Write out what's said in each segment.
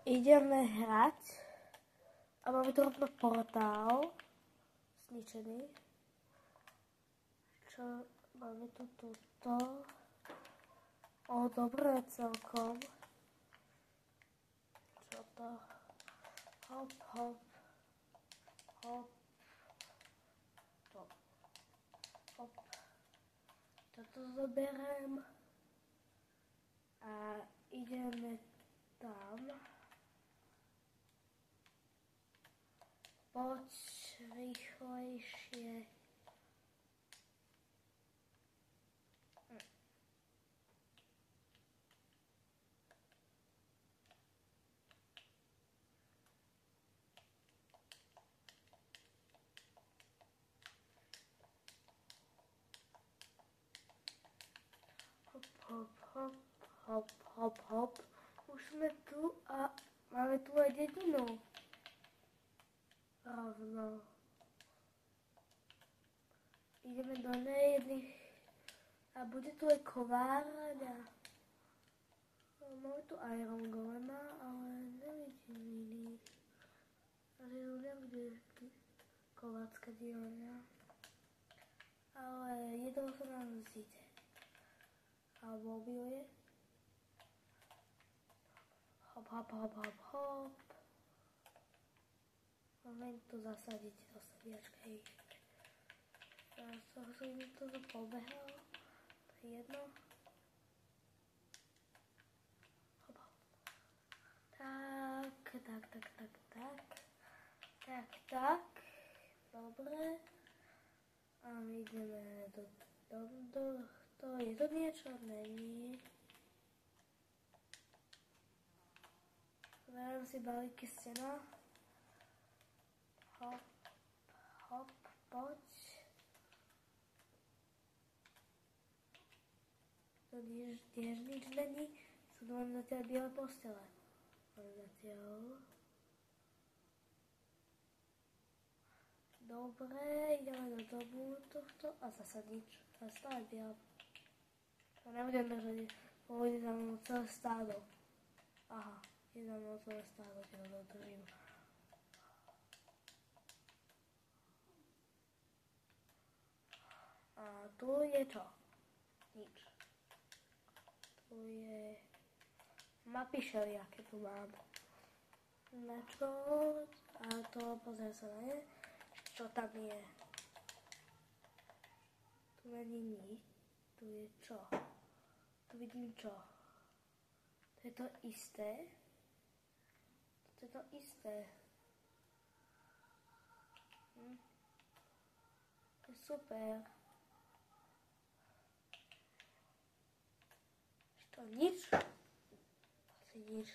ideme hrať a máme tu rovno portál zničený. Čo máme tu toto? Dobre celkom. Čo to? Hop, hop, hop, hop, hop. Toto zoberiem a ideme tam. Poď rýchlejšie. Hop, hop, hop, hop, hop. Už sme tu a máme tu aj dedinu. Rovno. Ideme do nejedných a bude tu aj kovárňa. Máme tu Iron Golema, ale nevidím iný. Ale tu nebude kovácka dielňa. Ale jedno sa nám zíde. Alebo objuje. Hop, hop, hop, hop, hop. Máme tu zasadiť do sadiačka. Ja som to pobehal. To je jedno. Hop, hop. Tak. Dobre. A my ideme do to je to niečo? Není. Zoberiem si balíky stena. Hop, hop, poď. To tiež nič není. Sú len zatiaľ biele postele. Zatiaľ. Dobre, ideme do domu tohto a zasa nič. A stále biele. To nebudem držať, pôjde za mnou celé stádo. Aha, je za mnou celé stádo, keď ho dodržím. A tu je čo? Nič. Tu je mapy všelijaké tu mám. Na čo? A to pozriem sa na ne. Čo tam je? Tu není nič. Tu je čo? Tu vidím čo? To je to isté. To je to isté. To je super. Čo, nič? Asi nič.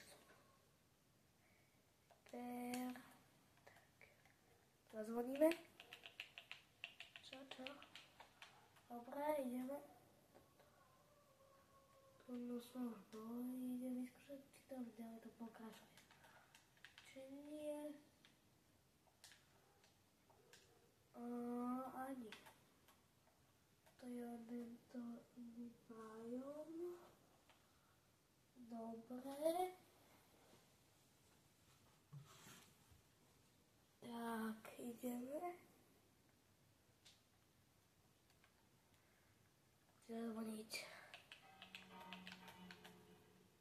Super. Tak. Zazvoníme. Čo? Dobre, ideme. Tu som boli, idem vyskúšať, či to ďalej to pokračuje. Či nie? Ani. To je tento iný biom. Dobre. Tak, ideme. Zazvoniť.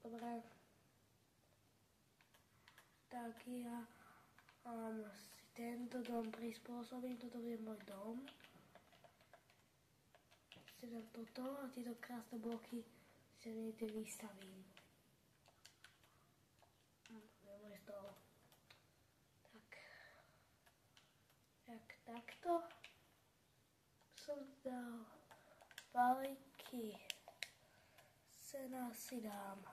Dobre. Tak ja si tento dom prispôsobím. Toto je môj dom. Si dám toto a tieto krásne bloky si niekde vystavím. To je môj stôl. Takto som dal balíky. Sena si dám.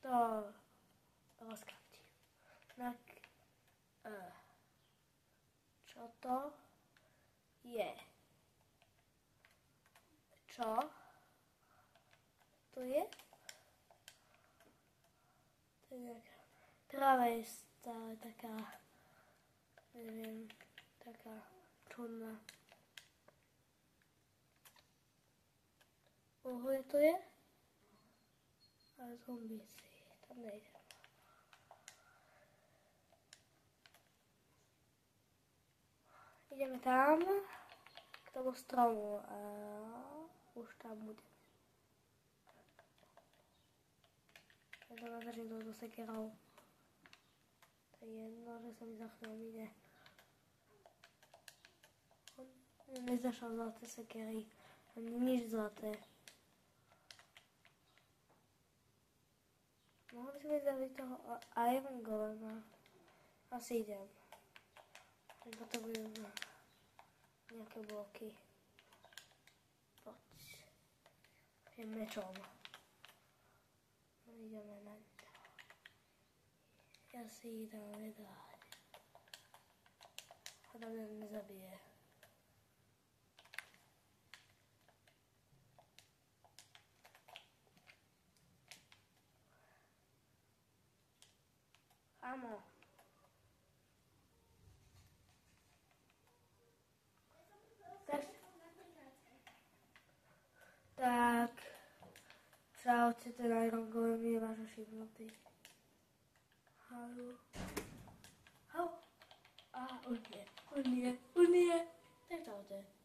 To rozkraftím. Tak, čo to je? Čo? To je? To je nejaká tráva je stále taká, neviem, taká čudná. Uhlie to je? A zombíci, tam nejde. Ideme tam, k tomu stromu a už tam budeme. Ja to natačím touto sekerou. To je jedno, že sa mi za chvíľu ide. On nezašal zlaté sekery, ani nič zlaté. Mohli sme zabiť toho Iron Golema. Asi idem. Potrebujem nejaké bloky. Poď. Je mečom. Ideme na to. Ja si idem vedať. Hľadám, mňa nezabije. Áno. Tak. Čaute, ten Iron Golem je váš všimnutý. Haló. Haló. Á, on nie. Tak čaute.